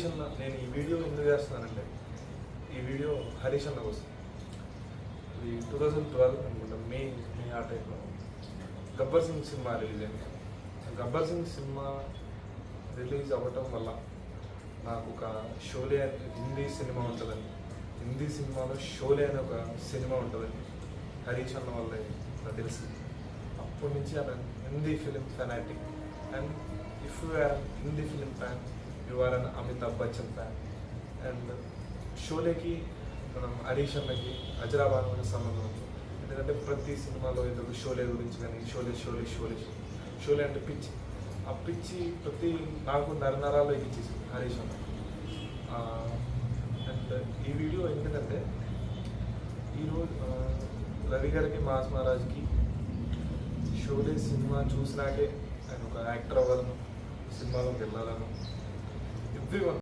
హరీష్ అన్న, నేను ఈ వీడియో ఎందుకు చేస్తున్నానంటే, ఈ వీడియో హరీష్ అన్న కోసం. ఇది 2012 అనుకుంటా, మే ఆ టైంలో గబ్బర్ సింగ్ సినిమా రిలీజ్ అయింది. గబ్బర్ సింగ్ సినిమా రిలీజ్ అవ్వటం వల్ల నాకు ఒక షోలే హిందీ సినిమా ఉంటుందని, హిందీ సినిమాలో షోలే అనే ఒక సినిమా ఉంటుందని హరీష్ అన్న వల్ల నాకు తెలిసింది. అప్పటి నుంచి అతను Hindi film fanatic. And if you are Hindi film fan, you are an Amitabh Bachchan fan. And షోలేకి మనం హరీష్ అన్నకి అజరాబాద్కి సంబంధం ఉంది. ఎందుకంటే ప్రతి సినిమాలో ఏదో షోలే గురించి కానీ షోలే అంటే పిచ్చి. ఆ పిచ్చి ప్రతి నాకు నరనరాల్లో ఎక్కించేసి హరీష్ అన్న. అండ్ ఈ వీడియో ఎందుకంటే ఈరోజు రవి గారికి, మాస్ మహారాజ్కి షోలే సినిమా చూసినాకే ఆయన ఒక యాక్టర్ అవ్వాలను, సినిమాలోకి వెళ్ళాలను. Every one